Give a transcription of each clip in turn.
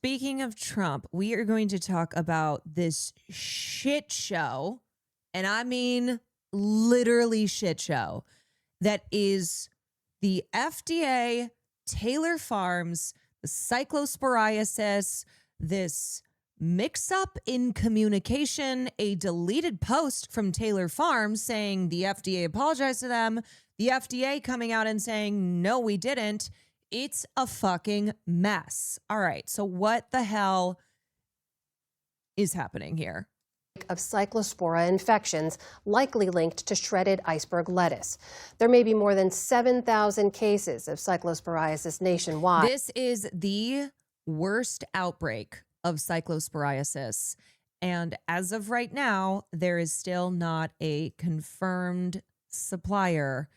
speaking of Trump, we are going to talk about this shit show, and I mean literally shit show, that is the FDA, Taylor Farms, the cyclosporiasis, this mix up in communication, a deleted post from Taylor Farms saying the FDA apologized to them, the FDA coming out and saying, no, we didn't. It's a fucking mess. All right, so what the hell is happening here? Of cyclospora infections likely linked to shredded iceberg lettuce. There may be more than 7,000 cases of cyclosporiasis nationwide. This is the worst outbreak of cyclosporiasis. And as of right now, there is still not a confirmed supplier.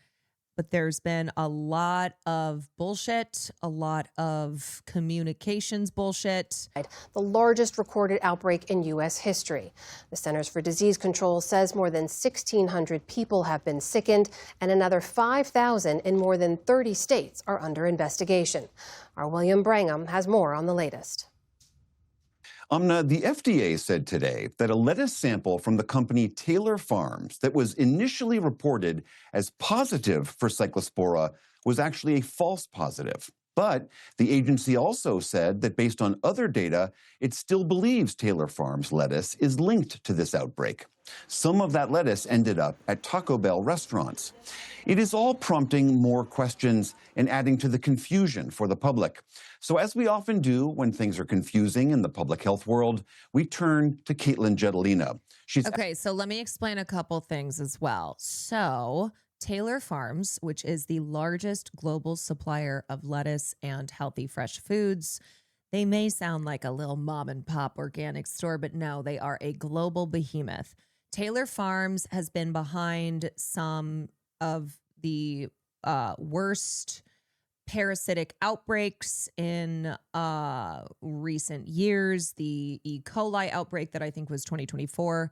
But there's been a lot of bullshit, a lot of communications bullshit. The largest recorded outbreak in U.S. history. The Centers for Disease Control says more than 1,600 people have been sickened, and another 5,000 in more than 30 states are under investigation. Our William Brangham has more on the latest. Amna, the FDA said today that a lettuce sample from the company Taylor Farms that was initially reported as positive for cyclospora was actually a false positive. But the agency also said that based on other data, it still believes Taylor Farms lettuce is linked to this outbreak. Some of that lettuce ended up at Taco Bell restaurants. It is all prompting more questions and adding to the confusion for the public. So as we often do when things are confusing in the public health world, we turn to Caitlin Jedalina. Okay, so let me explain a couple things as well. So Taylor Farms, which is the largest global supplier of lettuce and healthy fresh foods. They may sound like a little mom and pop organic store, but no, they are a global behemoth. Taylor Farms has been behind some of the worst parasitic outbreaks in recent years. The E. coli outbreak that I think was 2024.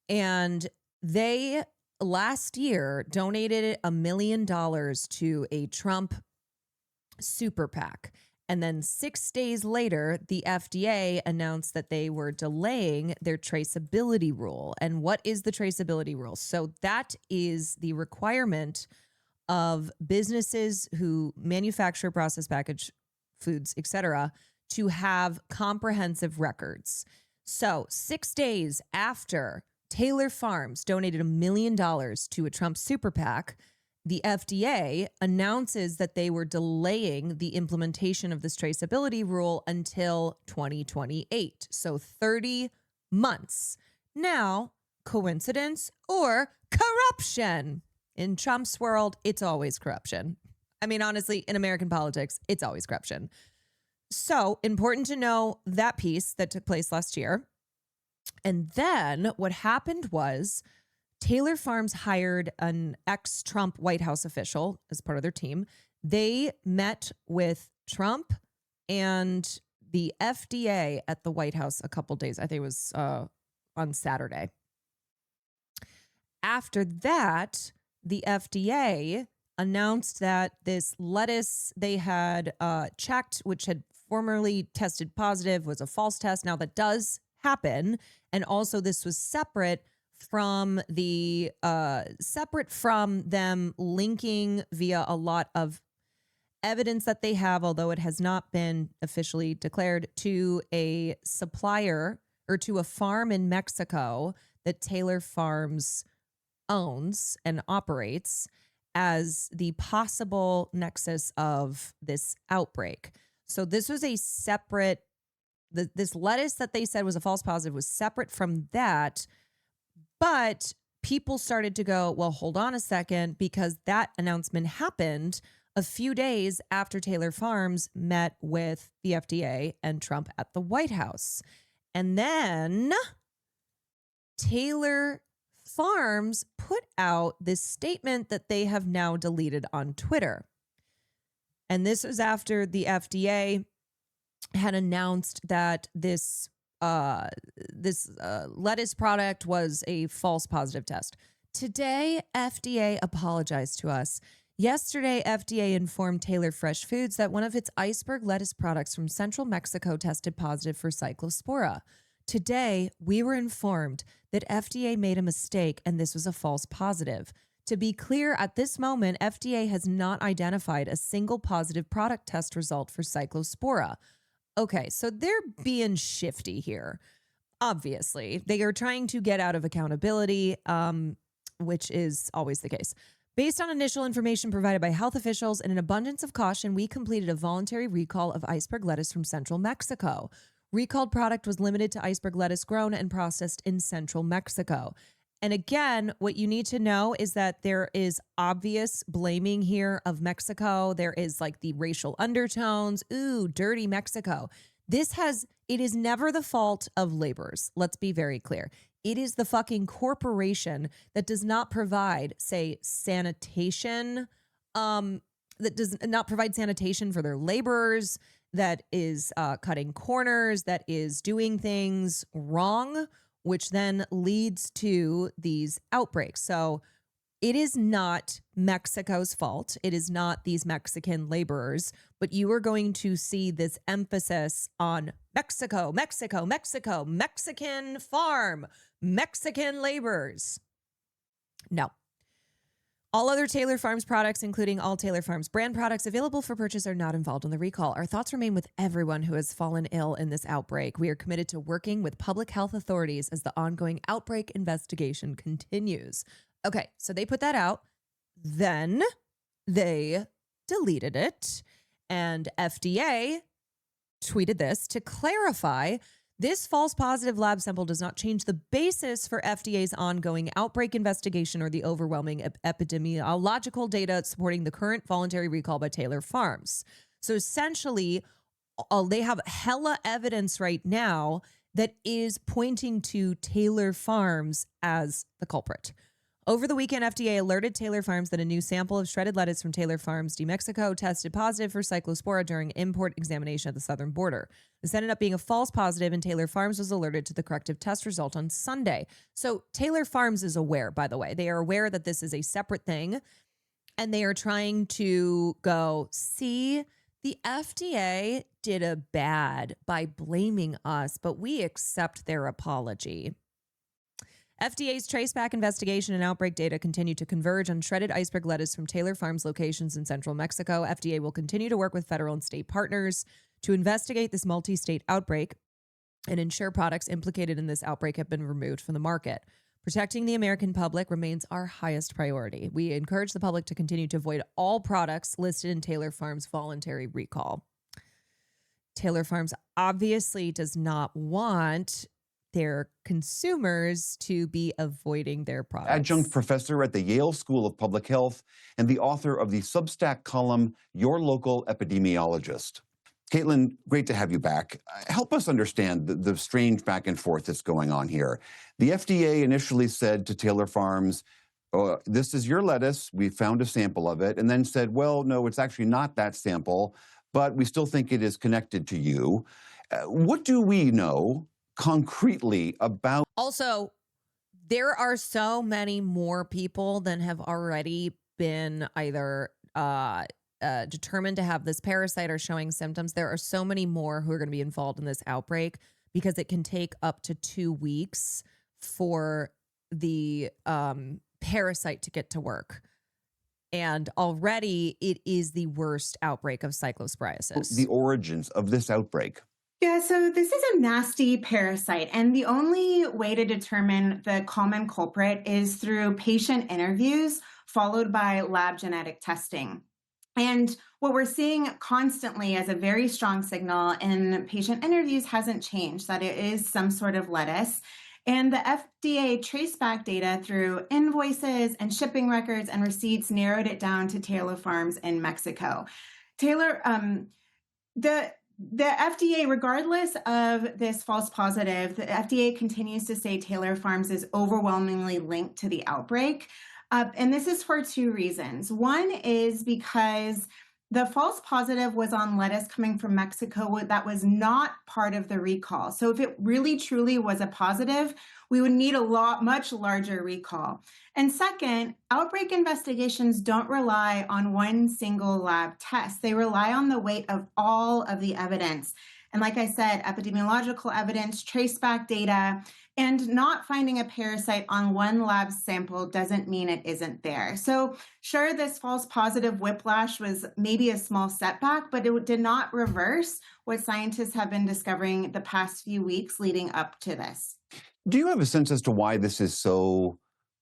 And they last year donated $1 million to a Trump super PAC. And then 6 days later, the FDA announced that they were delaying their traceability rule. And what is the traceability rule? So that is the requirement of businesses who manufacture, process, package foods, etc., to have comprehensive records. So 6 days after Taylor Farms donated $1 million to a Trump super PAC, the FDA announces that they were delaying the implementation of this traceability rule until 2028. So 30 months. Now, coincidence or corruption? In Trump's world, it's always corruption. I mean, honestly, in American politics, it's always corruption. So important to know that piece that took place last year. And then what happened was Taylor Farms hired an ex-Trump White House official as part of their team. They met with Trump and the FDA at the White House a couple days. I think it was on Saturday. After that, the FDA announced that this lettuce they had checked, which had formerly tested positive, was a false test. Now that does happen. And also this was separate from them linking via a lot of evidence that they have, although it has not been officially declared, to a supplier or to a farm in Mexico that Taylor Farms owns and operates as the possible nexus of this outbreak. So this was a separate, this lettuce that they said was a false positive was separate from that. But people started to go, well, hold on a second, because that announcement happened a few days after Taylor Farms met with the FDA and Trump at the White House. And then Taylor Farms put out this statement that they have now deleted on Twitter. And this was after the FDA had announced that this lettuce product was a false positive test. Today, FDA apologized to us. Yesterday, FDA informed Taylor Fresh Foods that one of its iceberg lettuce products from central Mexico tested positive for cyclospora. Today, we were informed that FDA made a mistake and this was a false positive. To be clear, at this moment, FDA has not identified a single positive product test result for cyclospora. Okay, so they're being shifty here. Obviously, they are trying to get out of accountability, which is always the case. Based on initial information provided by health officials and an abundance of caution, we completed a voluntary recall of iceberg lettuce from central Mexico. Recalled product was limited to iceberg lettuce grown and processed in central Mexico. And again, what you need to know is that there is obvious blaming here of Mexico. There is like the racial undertones. Ooh, dirty Mexico. It is never the fault of laborers. Let's be very clear. It is the fucking corporation that does not provide, say, sanitation, that does not provide sanitation for their laborers, that is cutting corners, that is doing things wrong, which then leads to these outbreaks. So it is not Mexico's fault. It is not these Mexican laborers, but you are going to see this emphasis on Mexico, Mexico, Mexico, Mexican farm, Mexican laborers. No. All other Taylor Farms products, including all Taylor Farms brand products available for purchase, are not involved in the recall. Our thoughts remain with everyone who has fallen ill in this outbreak. We are committed to working with public health authorities as the ongoing outbreak investigation continues. Okay, so they put that out. Then they deleted it. And FDA tweeted this to clarify: this false positive lab sample does not change the basis for FDA's ongoing outbreak investigation or the overwhelming epidemiological data supporting the current voluntary recall by Taylor Farms. So essentially, they have hella evidence right now that is pointing to Taylor Farms as the culprit. Over the weekend, FDA alerted Taylor Farms that a new sample of shredded lettuce from Taylor Farms, New Mexico, tested positive for cyclospora during import examination at the southern border. This ended up being a false positive, and Taylor Farms was alerted to the corrective test result on Sunday. So Taylor Farms is aware, by the way. They are aware that this is a separate thing, and they are trying to go, see, the FDA did a bad by blaming us, but we accept their apology. FDA's traceback investigation and outbreak data continue to converge on shredded iceberg lettuce from Taylor Farms locations in central Mexico. FDA will continue to work with federal and state partners to investigate this multi-state outbreak and ensure products implicated in this outbreak have been removed from the market. Protecting the American public remains our highest priority. We encourage the public to continue to avoid all products listed in Taylor Farms' voluntary recall. Taylor Farms obviously does not want their consumers to be avoiding their products. Adjunct professor at the Yale School of Public Health and the author of the Substack column, Your Local Epidemiologist. Caitlin, great to have you back. Help us understand the strange back and forth that's going on here. The FDA initially said to Taylor Farms, this is your lettuce, we found a sample of it, and then said, well, no, it's actually not that sample, but we still think it is connected to you. What do we know concretely about? Also, there are so many more people than have already been either determined to have this parasite or showing symptoms. There are so many more who are going to be involved in this outbreak because it can take up to 2 weeks for the parasite to get to work. And already it is the worst outbreak of cyclosporiasis. The origins of this outbreak. Yeah, so this is a nasty parasite, and the only way to determine the common culprit is through patient interviews followed by lab genetic testing. And what we're seeing constantly as a very strong signal in patient interviews hasn't changed, that it is some sort of lettuce. And the FDA traceback data through invoices and shipping records and receipts narrowed it down to Taylor Farms in Mexico. The FDA, regardless of this false positive, the FDA continues to say Taylor Farms is overwhelmingly linked to the outbreak. And this is for 2 reasons. One is because The false positive was on lettuce coming from Mexico that was not part of the recall. So if it really truly was a positive, we would need much larger recall. And second, outbreak investigations don't rely on one single lab test. They rely on the weight of all of the evidence. And like I said, epidemiological evidence, traceback data, and not finding a parasite on one lab sample doesn't mean it isn't there. So sure, this false positive whiplash was maybe a small setback, but it did not reverse what scientists have been discovering the past few weeks leading up to this. Do you have a sense as to why this is so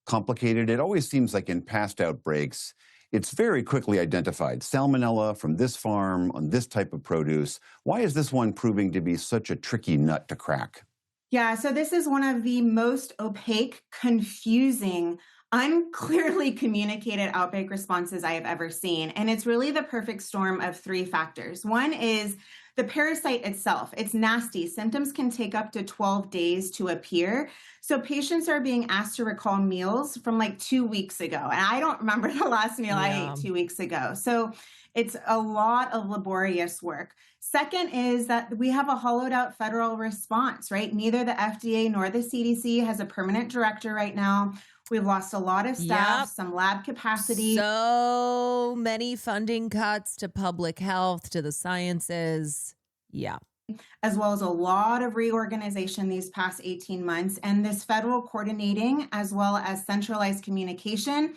complicated? It always seems like in past outbreaks, it's very quickly identified. Salmonella from this farm on this type of produce. Why is this one proving to be such a tricky nut to crack? Yeah, so this is one of the most opaque, confusing, unclearly communicated outbreak responses I have ever seen. And it's really the perfect storm of three factors. One is the parasite itself. It's nasty. Symptoms can take up to 12 days to appear. So patients are being asked to recall meals from like 2 weeks ago. And I don't remember the last meal I Yeah. ate 2 weeks ago. So it's a lot of laborious work. Second is that we have a hollowed out federal response, right? Neither the FDA nor the CDC has a permanent director right now. We've lost a lot of staff, Yep. some lab capacity. So many funding cuts to public health, to the sciences. Yeah. As well as a lot of reorganization these past 18 months. And this federal coordinating, as well as centralized communication,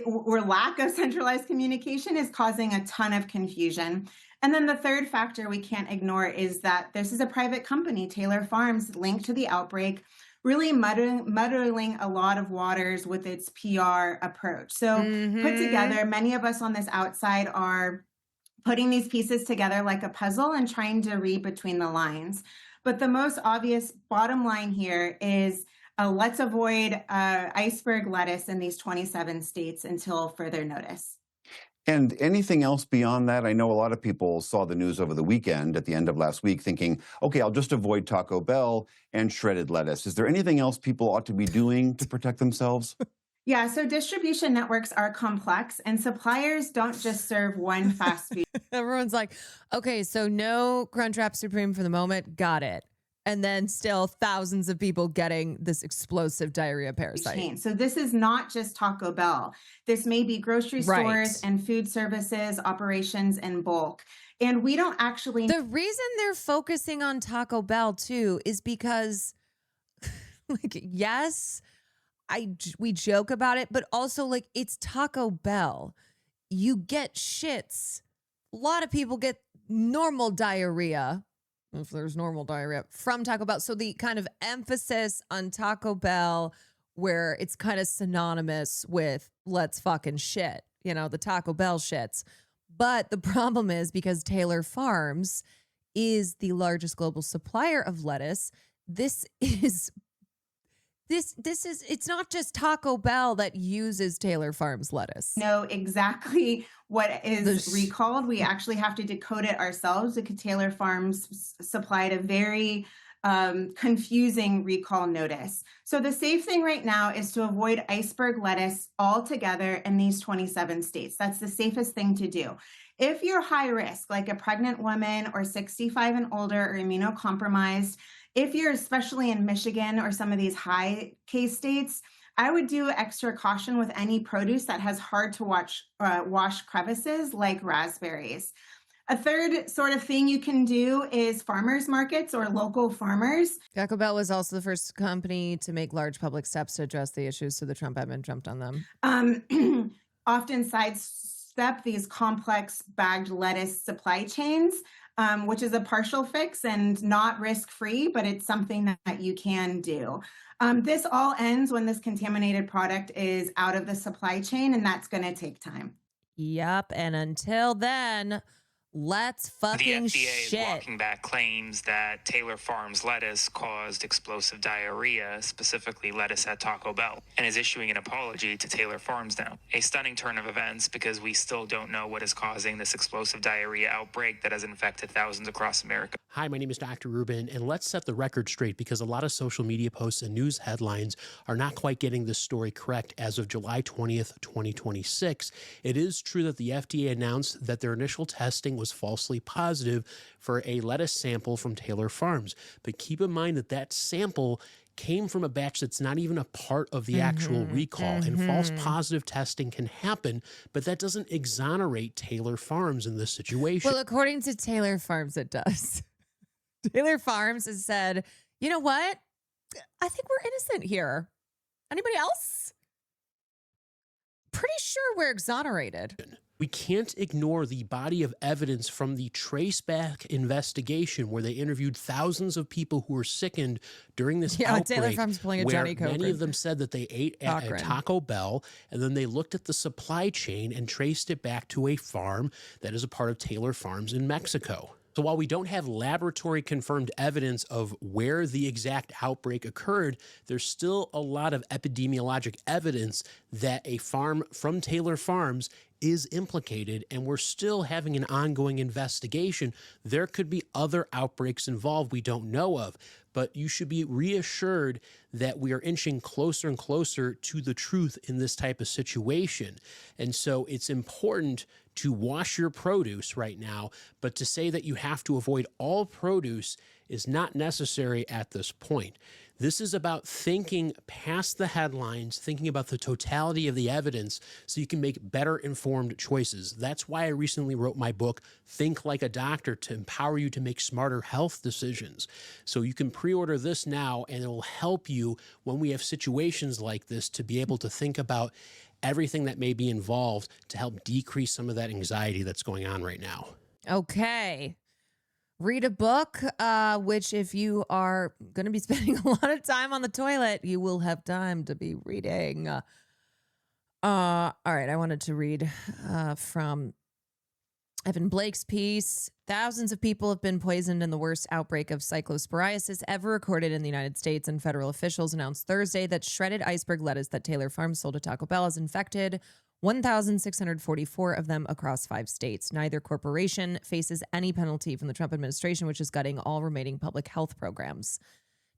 or lack of centralized communication is causing a ton of confusion. And then the third factor we can't ignore is that this is a private company, Taylor Farms, linked to the outbreak, really muddling a lot of waters with its PR approach. So put together, many of us on this outside are putting these pieces together like a puzzle and trying to read between the lines. But the most obvious bottom line here is let's avoid iceberg lettuce in these 27 states until further notice. And anything else beyond that? I know a lot of people saw the news over the weekend at the end of last week thinking, okay, I'll just avoid Taco Bell and shredded lettuce. Is there anything else people ought to be doing to protect themselves? Yeah, so distribution networks are complex and suppliers don't just serve one fast food Everyone's like, okay, so no Crunchwrap Supreme for the moment. Got it. And then still thousands of people getting this explosive diarrhea parasite. chain. So this is not just Taco Bell. This may be grocery Right. stores and food services, operations in bulk. And we don't actually The reason they're focusing on Taco Bell too is because, like, yes, we joke about it, but also like it's Taco Bell. You get shits. A lot of people get normal diarrhea, if there's normal diarrhea, from Taco Bell. So the kind of emphasis on Taco Bell, where it's kind of synonymous with let's fucking shit, the Taco Bell shits. But the problem is because Taylor Farms is the largest global supplier of lettuce, it's not just Taco Bell that uses Taylor Farms lettuce. know exactly what is recalled. We actually have to decode it ourselves because Taylor Farms supplied a very confusing recall notice. So the safe thing right now is to avoid iceberg lettuce altogether in these 27 states. That's the safest thing to do. If you're high risk, like a pregnant woman or 65 and older or immunocompromised, if you're especially in Michigan or some of these high case states, I would do extra caution with any produce that has hard to wash crevices like raspberries. A third sort of thing you can do is farmers markets or local farmers. Taco Bell was also the first company to make large public steps to address the issues, so the Trump admin jumped on them. Often sidestep these complex bagged lettuce supply chains, which is a partial fix and not risk-free, but it's something that you can do. This all ends when this contaminated product is out of the supply chain, and that's going to take time. Yep. And until then, Let's The fucking FDA is shit. walking back claims that Taylor Farms lettuce caused explosive diarrhea, specifically lettuce at Taco Bell, and is issuing an apology to Taylor Farms now. A stunning turn of events because we still don't know what is causing this explosive diarrhea outbreak that has infected thousands across America. Hi, my name is Dr. Rubin, and let's set the record straight because a lot of social media posts and news headlines are not quite getting this story correct. As of July 20th, 2026, it is true that the FDA announced that their initial testing was falsely positive for a lettuce sample from Taylor Farms. But keep in mind that that sample came from a batch that's not even a part of the actual recall, and false positive testing can happen, but that doesn't exonerate Taylor Farms in this situation. Well, according to Taylor Farms, it does. Taylor Farms has said, you know what? I think we're innocent here. Anybody else? Pretty sure we're exonerated. We can't ignore the body of evidence from the Traceback investigation where they interviewed thousands of people who were sickened during this outbreak. Taylor Farms pulling a where Johnny many Cochran. of them said that they ate at a Taco Bell, and then they looked at the supply chain and traced it back to a farm that is a part of Taylor Farms in Mexico. So while we don't have laboratory confirmed evidence of where the exact outbreak occurred, there's still a lot of epidemiologic evidence that a farm from Taylor Farms is implicated, and we're still having an ongoing investigation. There could be other outbreaks involved we don't know of, but you should be reassured that we are inching closer and closer to the truth in this type of situation. And so it's important to wash your produce right now, but to say that you have to avoid all produce is not necessary at this point. This is about thinking past the headlines, thinking about the totality of the evidence so you can make better informed choices. That's why I recently wrote my book, Think Like a Doctor, to empower you to make smarter health decisions. So you can pre-order this now, and it will help you when we have situations like this to be able to think about everything that may be involved to help decrease some of that anxiety that's going on right now. Okay. Read a book, which if you are going to be spending a lot of time on the toilet, you will have time to be reading. All right, I wanted to read from Evan Blake's piece. Thousands of people have been poisoned in the worst outbreak of cyclosporiasis ever recorded in the United States, and federal officials announced Thursday that shredded iceberg lettuce that Taylor Farms sold to Taco Bell has infected 1,644 of them across 5 states. Neither corporation faces any penalty from the Trump administration, which is gutting all remaining public health programs.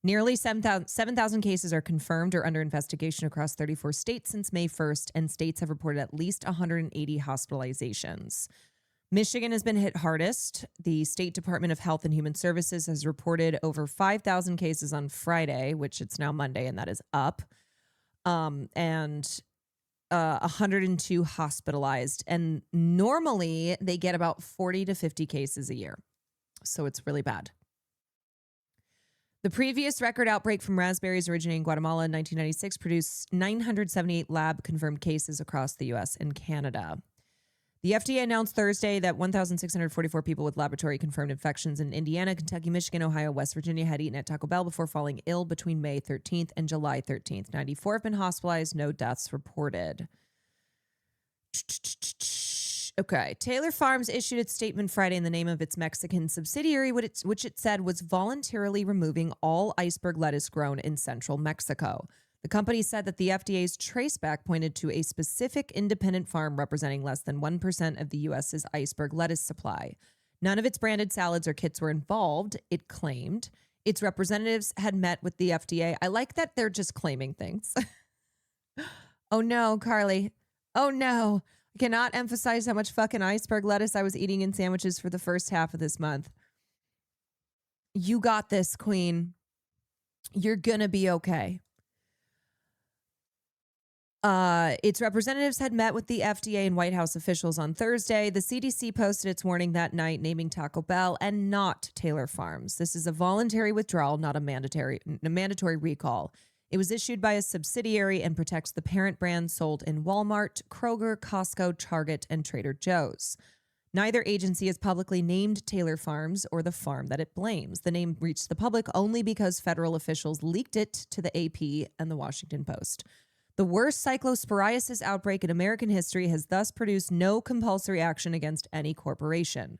Nearly 7,000 cases are confirmed or under investigation across 34 states since May 1st, and states have reported at least 180 hospitalizations. Michigan has been hit hardest. The State Department of Health and Human Services has reported over 5,000 cases on Friday, which it's now Monday, and that is up. And 102 hospitalized. And normally they get about 40 to 50 cases a year. So it's really bad. The previous record outbreak from raspberries originating in Guatemala in 1996 produced 978 lab-confirmed cases across the U.S. and Canada. The FDA announced Thursday that 1,644 people with laboratory-confirmed infections in Indiana, Kentucky, Michigan, Ohio, West Virginia had eaten at Taco Bell before falling ill between May 13th and July 13th. 94 have been hospitalized, no deaths reported. Okay. Taylor Farms issued its statement Friday in the name of its Mexican subsidiary, which it said was voluntarily removing all iceberg lettuce grown in central Mexico. The company said that the FDA's traceback pointed to a specific independent farm representing less than 1% of the U.S.'s iceberg lettuce supply. None of its branded salads or kits were involved, it claimed. Its representatives had met with the FDA. I like that they're just claiming things. Oh no, Carly. Oh no. I cannot emphasize how much fucking iceberg lettuce I was eating in sandwiches for the first half of this month. You got this, Queen. You're gonna be okay. Its representatives had met with the FDA and White House officials on Thursday. The CDC posted its warning that night, naming Taco Bell and not Taylor Farms. This is a voluntary withdrawal, not a mandatory recall. It was issued by a subsidiary and protects the parent brand sold in Walmart, Kroger, Costco, Target, and Trader Joe's. Neither agency has publicly named Taylor Farms or the farm that it blames. The name reached the public only because federal officials leaked it to the AP and the Washington Post. The worst cyclosporiasis outbreak in American history has thus produced no compulsory action against any corporation.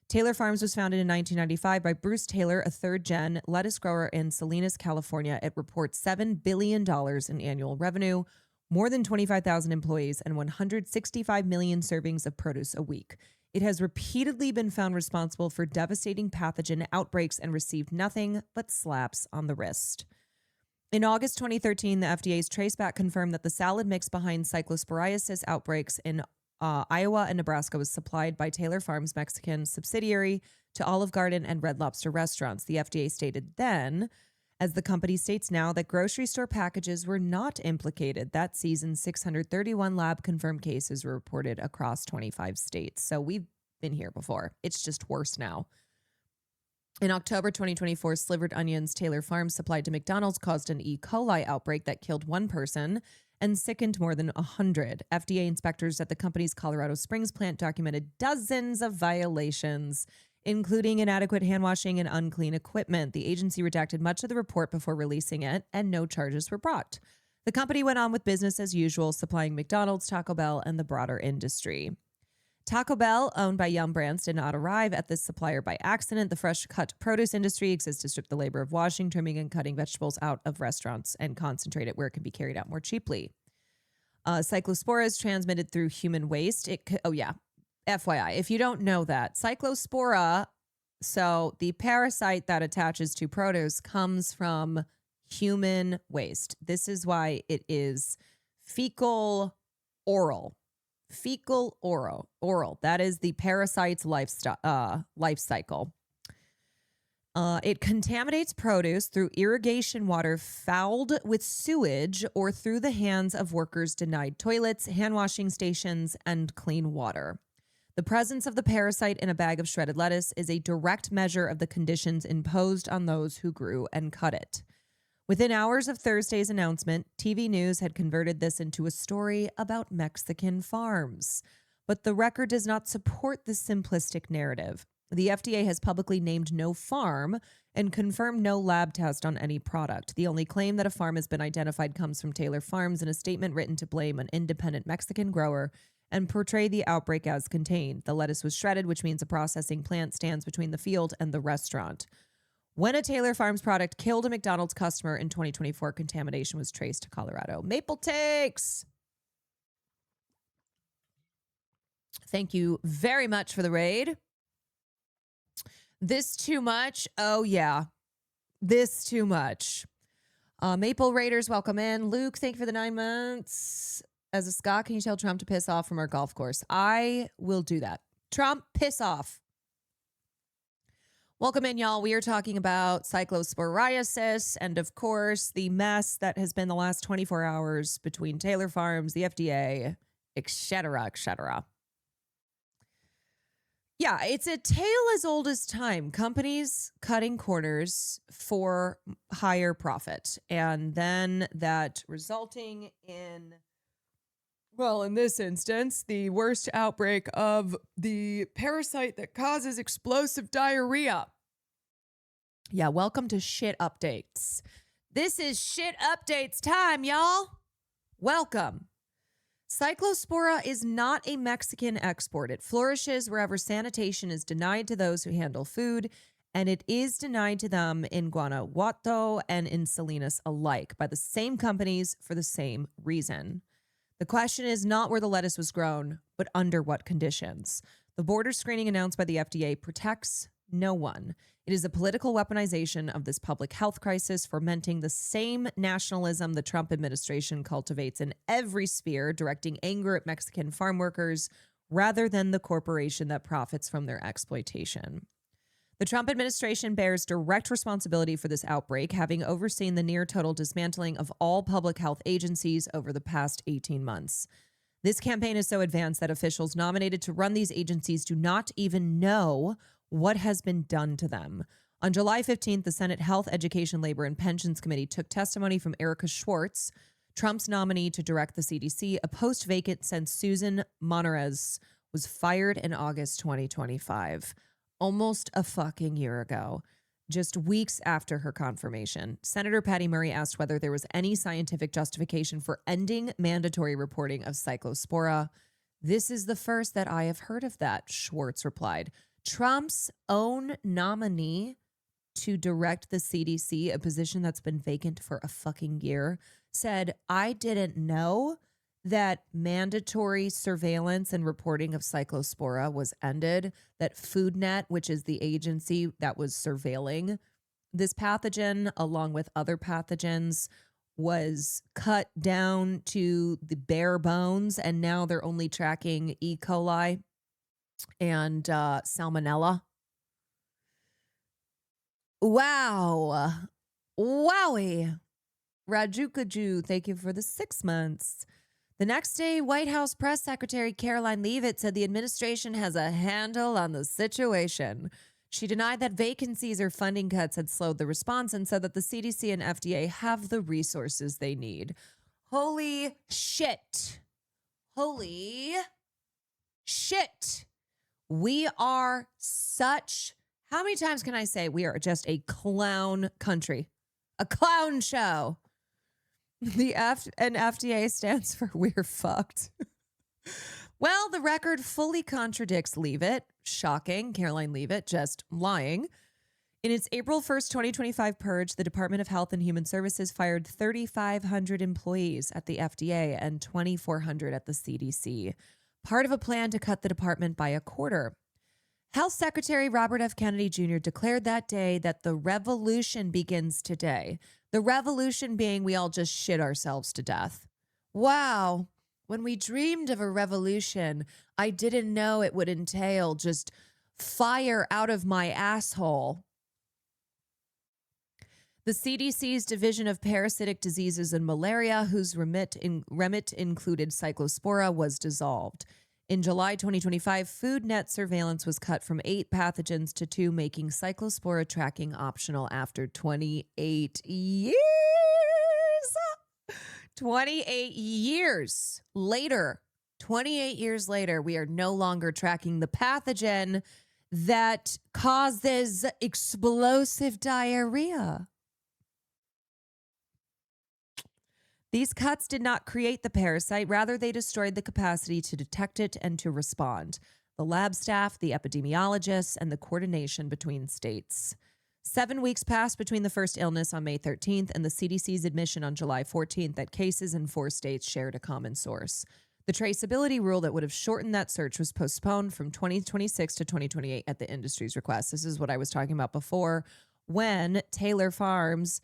Taylor Farms was founded in 1995 by Bruce Taylor, a third-gen lettuce grower in Salinas, California. It reports $7 billion in annual revenue, more than 25,000 employees, and 165 million servings of produce a week. It has repeatedly been found responsible for devastating pathogen outbreaks and received nothing but slaps on the wrist. In August 2013, the FDA's traceback confirmed that the salad mix behind cyclosporiasis outbreaks in Iowa and Nebraska was supplied by Taylor Farms' Mexican subsidiary to Olive Garden and Red Lobster restaurants. The FDA stated then, as the company states now, that grocery store packages were not implicated. That season, 631 lab-confirmed cases were reported across 25 states. So we've been here before. It's just worse now. In October 2024, slivered onions Taylor Farms supplied to McDonald's caused an E. coli outbreak that killed one person and sickened more than 100. FDA inspectors at the company's Colorado Springs plant documented dozens of violations, including inadequate hand washing and unclean equipment. The agency redacted much of the report before releasing it, and no charges were brought. The company went on with business as usual, supplying McDonald's, Taco Bell, and the broader industry. Taco Bell, owned by Yum Brands, did not arrive at this supplier by accident. The fresh cut produce industry exists to strip the labor of washing, trimming, and cutting vegetables out of restaurants and concentrate it where it can be carried out more cheaply. Cyclospora is transmitted through human waste. FYI, if you don't know that, Cyclospora, so the parasite that attaches to produce, comes from human waste. This is why it is fecal oral. Fecal oral. That is the parasite's life cycle. It contaminates produce through irrigation water fouled with sewage or through the hands of workers denied toilets, hand washing stations, and clean water. The presence of the parasite in a bag of shredded lettuce is a direct measure of the conditions imposed on those who grew and cut it. Within hours of Thursday's announcement, TV News had converted this into a story about Mexican farms. But the record does not support this simplistic narrative. The FDA has publicly named no farm and confirmed no lab test on any product. The only claim that a farm has been identified comes from Taylor Farms in a statement written to blame an independent Mexican grower and portray the outbreak as contained. The lettuce was shredded, which means a processing plant stands between the field and the restaurant. When a Taylor Farms product killed a McDonald's customer in 2024, contamination was traced to Colorado. Maple Takes! Thank you very much for the raid. This too much? Oh, yeah. This too much. Maple Raiders, welcome in. Luke, thank you for the 9 months. As a Scot, can you tell Trump to piss off from our golf course? I will do that. Trump, piss off. Welcome in, y'all. We are talking about cyclosporiasis and, of course, the mess that has been the last 24 hours between Taylor Farms, the FDA, et cetera, et cetera. Yeah, it's a tale as old as time. Companies cutting corners for higher profit. And then that resulting in, well, in this instance, the worst outbreak of the parasite that causes explosive diarrhea. Yeah, welcome to Shit Updates. This is Shit Updates time, y'all. Welcome. Cyclospora is not a Mexican export. It flourishes wherever sanitation is denied to those who handle food, and it is denied to them in Guanajuato and in Salinas alike by the same companies for the same reason. The question is not where the lettuce was grown, but under what conditions. The border screening announced by the FDA protects no one. It is a political weaponization of this public health crisis, fomenting the same nationalism the Trump administration cultivates in every sphere, directing anger at Mexican farm workers rather than the corporation that profits from their exploitation. The Trump administration bears direct responsibility for this outbreak, having overseen the near total dismantling of all public health agencies over the past 18 months. This campaign is so advanced that officials nominated to run these agencies do not even know what has been done to them. On July 15th, the Senate Health, Education, Labor, and Pensions Committee took testimony from Erica Schwartz, Trump's nominee to direct the CDC, a post vacant since Susan Monarez was fired in August 2025. Almost a fucking year ago, just weeks after her confirmation. Senator Patty Murray asked whether there was any scientific justification for ending mandatory reporting of cyclospora. This is the first that I have heard of that, Schwartz replied. Trump's own nominee to direct the CDC, a position that's been vacant for a fucking year, said, I didn't know that mandatory surveillance and reporting of Cyclospora was ended, that FoodNet, which is the agency that was surveilling this pathogen, along with other pathogens, was cut down to the bare bones, and now they're only tracking E. coli and salmonella. Wow. Wowie. Rajukaju, thank you for the 6 months. The next day, White House Press Secretary Caroline Leavitt said the administration has a handle on the situation. She denied that vacancies or funding cuts had slowed the response and said that the CDC and FDA have the resources they need. Holy shit. Holy shit. We are such... How many times can I say we are just a clown country? A clown show. The FDA stands for we're fucked. Well, the record fully contradicts Leavitt. Shocking. Caroline Leavitt just lying. In its April 1st, 2025 purge, the Department of Health and Human Services fired 3,500 employees at the FDA and 2,400 at the CDC, part of a plan to cut the department by a quarter. Health Secretary Robert F. Kennedy Jr. declared that day that the revolution begins today. The revolution being we all just shit ourselves to death. Wow. When we dreamed of a revolution, I didn't know it would entail just fire out of my asshole. The CDC's Division of Parasitic Diseases and Malaria, whose remit included Cyclospora, was dissolved. In July 2025, FoodNet surveillance was cut from 8 pathogens to 2, making Cyclospora tracking optional after 28 years. 28 years later, 28 years later, we are no longer tracking the pathogen that causes explosive diarrhea. These cuts did not create the parasite. Rather, they destroyed the capacity to detect it and to respond. The lab staff, the epidemiologists, and the coordination between states. 7 weeks passed between the first illness on May 13th and the CDC's admission on July 14th that cases in 4 states shared a common source. The traceability rule that would have shortened that search was postponed from 2026 to 2028 at the industry's request. This is what I was talking about before, when Taylor Farms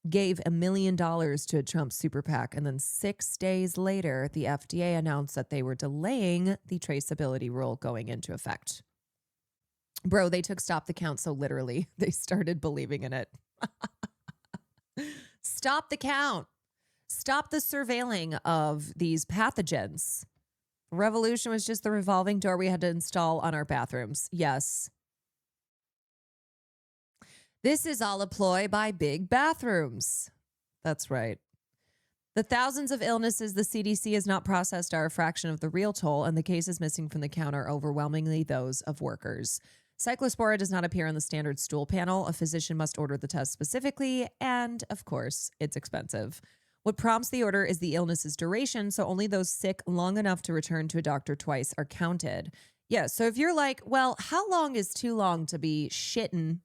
gave $1 million to a Trump super PAC, and then 6 days later, the FDA announced that they were delaying the traceability rule going into effect. Bro, they took stop the count so literally they started believing in it. Stop the count. Stop the surveilling of these pathogens. Revolution was just the revolving door we had to install on our bathrooms. Yes. This is all a ploy by big bathrooms. That's right. The thousands of illnesses the CDC has not processed are a fraction of the real toll, and the cases missing from the count are overwhelmingly those of workers. Cyclospora does not appear on the standard stool panel. A physician must order the test specifically, and, of course, it's expensive. What prompts the order is the illness's duration, so only those sick long enough to return to a doctor twice are counted. Yeah, so if you're like, well, how long is too long to be shitting,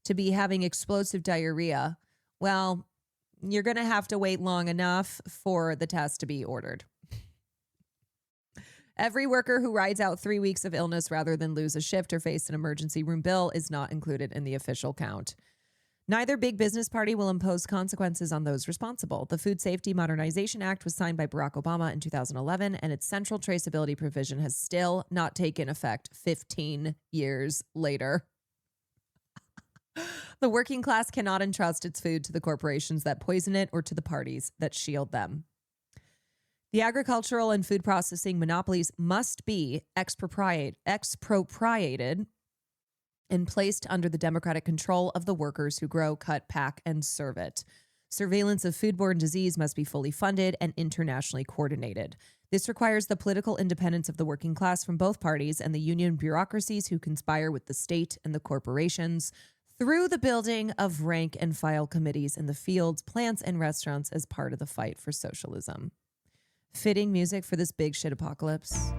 to be having explosive diarrhea? Well, you're going to have to wait long enough for the test to be ordered. Every worker who rides out 3 weeks of illness rather than lose a shift or face an emergency room bill is not included in the official count. Neither big business party will impose consequences on those responsible. The Food Safety Modernization Act was signed by Barack Obama in 2011, and its central traceability provision has still not taken effect 15 years later. The working class cannot entrust its food to the corporations that poison it or to the parties that shield them. The agricultural and food processing monopolies must be expropriated and placed under the democratic control of the workers who grow, cut, pack, and serve it. Surveillance of foodborne disease must be fully funded and internationally coordinated. This requires the political independence of the working class from both parties and the union bureaucracies who conspire with the state and the corporations through the building of rank and file committees in the fields, plants, and restaurants as part of the fight for socialism. Fitting music for this big shit apocalypse.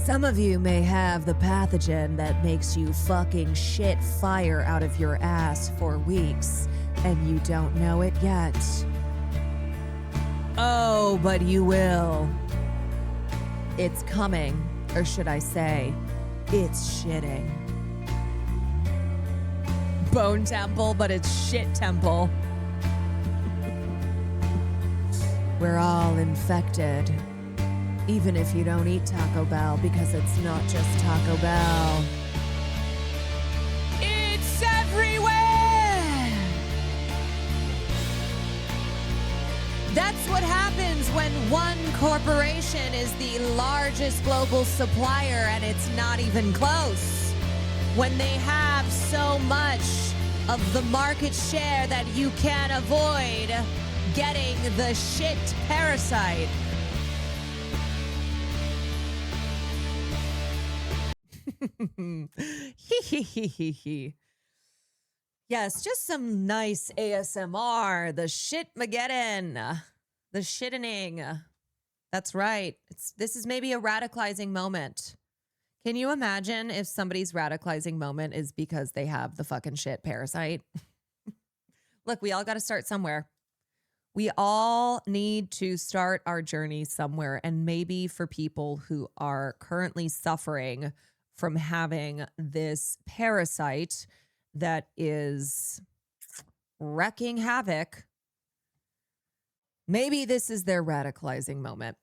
Some of you may have the pathogen that makes you fucking shit fire out of your ass for weeks, and you don't know it yet. Oh, but you will. It's coming, or should I say, it's shitting. Bone temple, but it's shit temple. We're all infected. Even if you don't eat Taco Bell, because it's not just Taco Bell. It's everywhere! That's what happens when one corporation is the largest global supplier and it's not even close. When they have so much of the market share that you can avoid getting the shit parasite. Yes, just some nice ASMR. The shitmageddon. The shittening. That's right. This is maybe a radicalizing moment. Can you imagine if somebody's radicalizing moment is because they have the fucking shit parasite? Look, we all got to start somewhere. We all need to start our journey somewhere. And maybe for people who are currently suffering from having this parasite that is wreaking havoc, maybe this is their radicalizing moment.